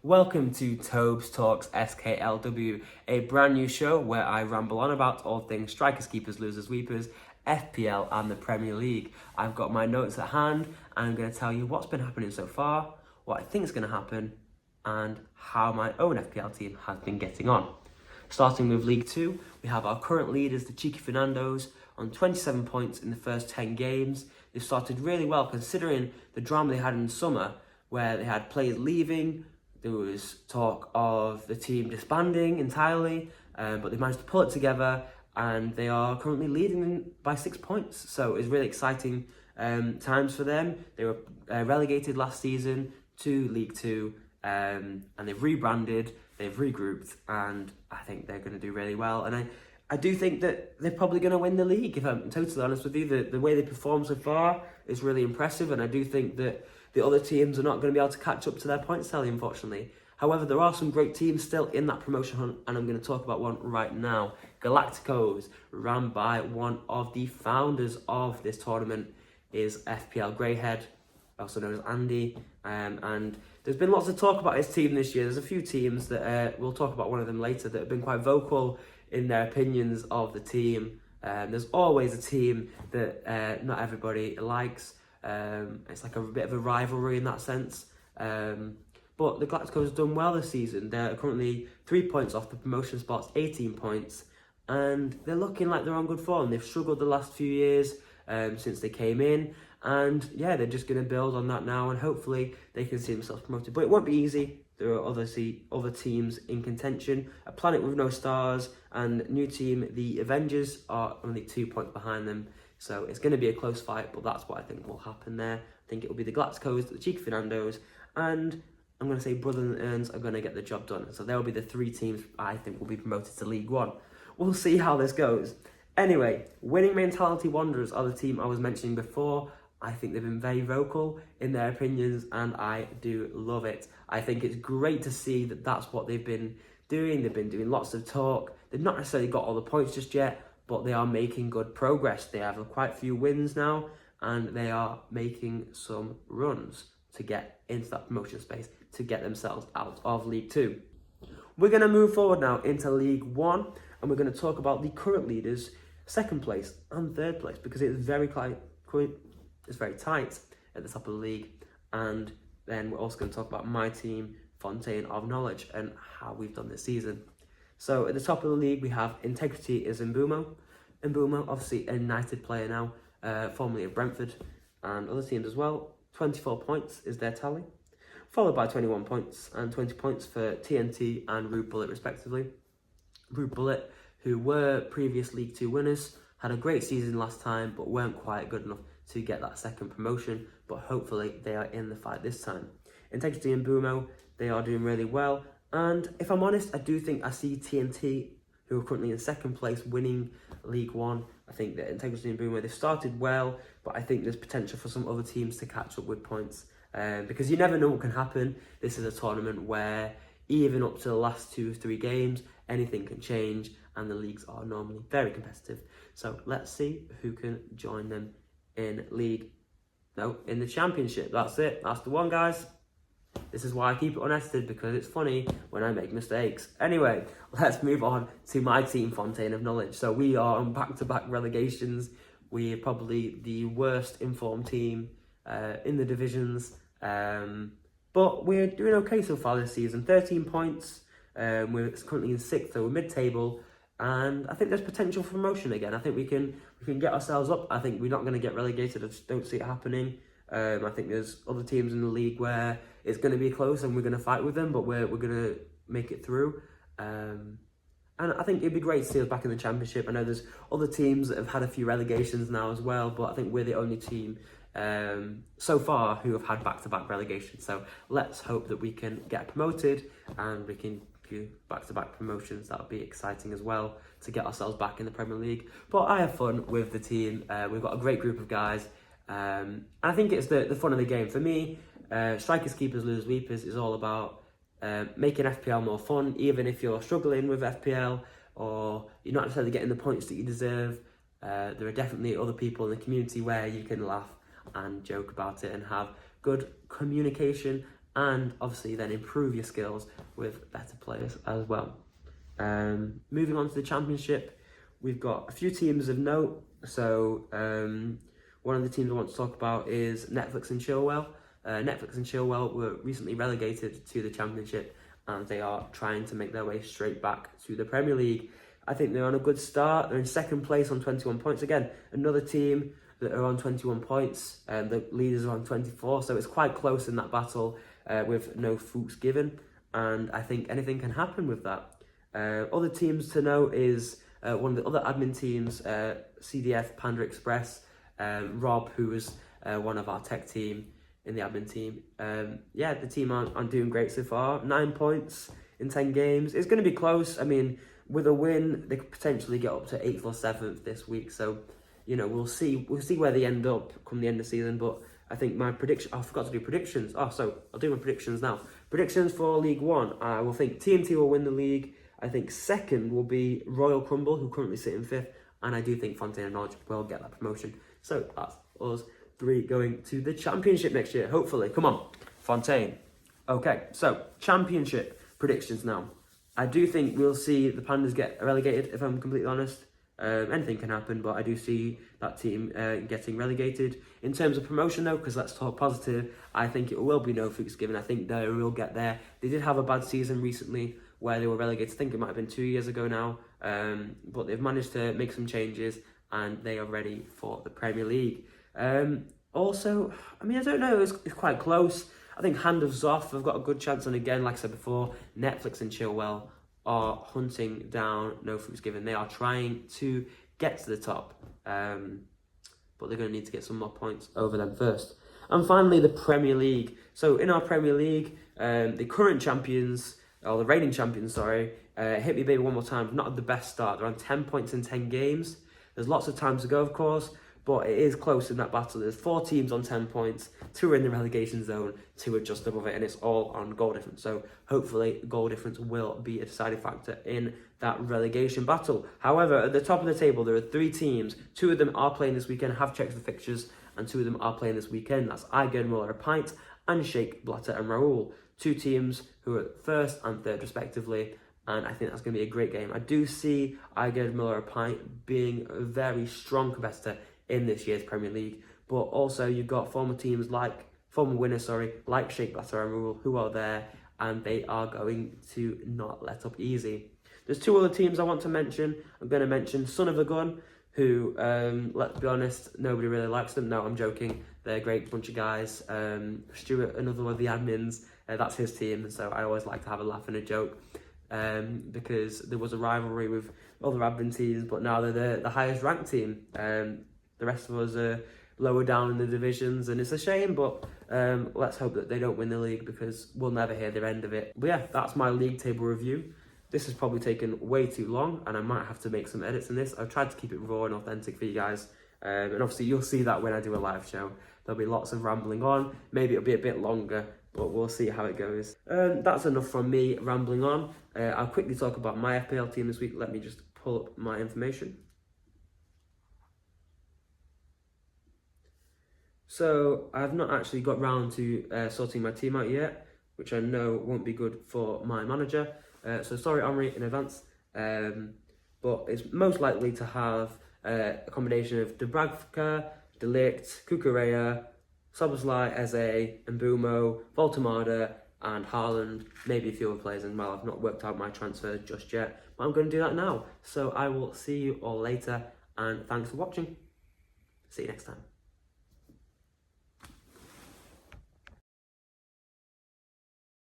Welcome to Tobes Talks SKLW, a brand new show where I ramble on about all things strikers, keepers, losers, weepers, FPL and the Premier League. I've got my notes at hand and I'm going to tell you what's been happening so far, what I think is going to happen and how my own FPL team has been getting on. Starting with League 2, we have our current leaders, the Cheeky Fernandos, on 27 points in the first 10 games. They've started really well considering the drama they had in the summer where they had players leaving. There was talk of the team disbanding entirely, but they managed to pull it together and they are currently leading by 6 points. So it's really exciting times for them. They were relegated last season to League 2 and they've rebranded, they've regrouped, and I think they're going to do really well. And I do think that they're probably going to win the league, if I'm totally honest with you. The way they perform so far is really impressive, and I do think that the other teams are not going to be able to catch up to their points tally, unfortunately. However, there are some great teams still in that promotion hunt, and I'm going to talk about one right now. Galacticos, ran by one of the founders of this tournament, is FPL Greyhead, also known as Andy. And there's been lots of talk about his team this year. There's a few teams that we'll talk about one of them later that have been quite vocal in their opinions of the team. There's always a team that not everybody likes. It's like a bit of a rivalry in that sense. But the Galacticos have done well this season. They're currently 3 points off the promotion spots, 18 points, and they're looking like they're on good form. They've struggled the last few years since they came in, and yeah, they're just going to build on that now, and hopefully they can see themselves promoted. But it won't be easy. There are other teams in contention. A planet with no stars, and new team, the Avengers, are only 2 points behind them. So it's going to be a close fight, but that's what I think will happen there. I think it will be the Galacticos, the Cheeky Fernandos, and I'm going to say Brother and Earns are going to get the job done. So they'll be the 3 teams I think will be promoted to League 1. We'll see how this goes. Anyway, Winning Mentality Wanderers are the team I was mentioning before. I think they've been very vocal in their opinions, and I do love it. I think it's great to see that that's what they've been doing. They've been doing lots of talk. They've not necessarily got all the points just yet, but they are making good progress. They have quite a few wins now, and they are making some runs to get into that promotion space, to get themselves out of League 2. We're going to move forward now into League 1, and we're going to talk about the current leaders, second place and third place, because it's very tight at the top of the league. And then we're also going to talk about my team, Fontaine of Knowledge, and how we've done this season. So at the top of the league, we have Integrity is Mbumo. Mbumo, obviously a United player now, formerly of Brentford, and other teams as well. 24 points is their tally, followed by 21 points and 20 points for TNT and Rude Bullet respectively. Rude Bullet, who were previous League 2 winners, had a great season last time, but weren't quite good enough to get that second promotion, but hopefully they are in the fight this time. Integrity and Mbumo, they are doing really well. And if I'm honest, I do think I see TNT, who are currently in second place, winning League 1. I think that Integrity and Boomer, they've started well, but I think there's potential for some other teams to catch up with points. Because you never know what can happen. This is a tournament where even up to the last 2 or 3 games, anything can change, and the leagues are normally very competitive. So let's see who can join them in the Championship. That's it. That's the one, guys. This is why I keep it unedited, because it's funny when I make mistakes. Anyway, let's move on to my team, Fontaine of Knowledge. So we are on back-to-back relegations. We're probably the worst informed team in the divisions. But we're doing okay so far this season. 13 points. We're currently in 6th, so we're mid-table. And I think there's potential for promotion again. I think we can get ourselves up. I think we're not going to get relegated. I just don't see it happening. I think there's other teams in the league where it's going to be close and we're going to fight with them, but we're going to make it through. And I think it'd be great to see us back in the Championship. I know there's other teams that have had a few relegations now as well, but I think we're the only team so far who have had back-to-back relegation. So let's hope that we can get promoted and we can do back-to-back promotions. That would be exciting as well to get ourselves back in the Premier League. But I have fun with the team. We've got a great group of guys. And I think it's the fun of the game. For me, strikers, keepers, losers, weepers is all about making FPL more fun, even if you're struggling with FPL or you're not necessarily getting the points that you deserve. There are definitely other people in the community where you can laugh and joke about it and have good communication and obviously then improve your skills with better players as well. Moving on to the championship, we've got a few teams of note. So one of the teams I want to talk about is Netflix and Chilwell. Netflix and Chilwell were recently relegated to the championship, and they are trying to make their way straight back to the Premier League. I think they're on a good start. They're in second place on 21 points. Again, another team that are on 21 points, and the leaders are on 24, so it's quite close in that battle with no fuchs given, and I think anything can happen with that. Other teams to note is one of the other admin teams, CDF Panda Express, Rob, who was one of our tech team in the admin team. The team aren't doing great so far. 9 points in 10 games. It's going to be close. I mean, with a win, they could potentially get up to 8th or 7th this week. So, you know, we'll see where they end up come the end of the season. But I think my prediction, I forgot to do predictions. So I'll do my predictions now. Predictions for League One. I will think TNT will win the league. I think second will be Royal Crumble, who currently sit in 5th. And I do think Fontaine and Norwich will get that promotion. So that's us 3 going to the championship next year, hopefully. Come on, Fontaine. Okay, so championship predictions now. I do think we'll see the Pandas get relegated, if I'm completely honest. Anything can happen, but I do see that team getting relegated. In terms of promotion, though, because let's talk positive, I think it will be no fuchs given. I think they will get there. They did have a bad season recently where they were relegated. I think it might have been 2 years ago now, but they've managed to make some changes and they are ready for the Premier League. Also, I mean, I don't know, it's quite close. I think Hand of Zoff have got a good chance, and again, like I said before, Netflix and Chilwell are hunting down no fuchs given. They are trying to get to the top, but they're going to need to get some more points over them first. And finally, the Premier League. So in our Premier League, the current champions, or the reigning champions, sorry, Hit Me Baby One More Time, have not had the best start. They're on 10 points in 10 games. There's lots of time to go, of course, but it is close in that battle. There's 4 teams on 10 points, 2 are in the relegation zone, 2 are just above it, and it's all on goal difference. So hopefully goal difference will be a deciding factor in that relegation battle. However, at the top of the table, there are 3 teams. 2 of them are playing this weekend, have checked the fixtures, and 2 of them are playing this weekend. That's Igern Muller Pint and Sheikh Blatter and Raoul. 2 teams who are 1st and 3rd respectively, and I think that's going to be a great game. I do see Igern Muller Pint being a very strong competitor in this year's Premier League, but also you've got former winners, like Sheikh Blatter and Raoul, who are there, and they are going to not let up easy. There's 2 other teams I want to mention. I'm going to mention Son of a Gun, who, let's be honest, nobody really likes them. No, I'm joking. They're a great bunch of guys. Stuart, another one of the admins, that's his team, so I always like to have a laugh and a joke, because there was a rivalry with other admin teams, but now they're the highest ranked team. The rest of us are lower down in the divisions, and it's a shame, but let's hope that they don't win the league, because we'll never hear the end of it. But yeah, that's my league table review. This has probably taken way too long, and I might have to make some edits in this. I've tried to keep it raw and authentic for you guys, and obviously you'll see that when I do a live show. There'll be lots of rambling on. Maybe it'll be a bit longer, but we'll see how it goes. That's enough from me rambling on. I'll quickly talk about my FPL team this week. Let me just pull up my information. So I've not actually got round to sorting my team out yet, which I know won't be good for my manager. So sorry, Omri, in advance. But it's most likely to have a combination of Dubravka, De Ligt, Cucurella, Szoboszlai, Eze, Mbumo, Voltemada, and Haaland. Maybe a few other players, and well, I've not worked out my transfer just yet, but I'm going to do that now. So I will see you all later, and thanks for watching. See you next time.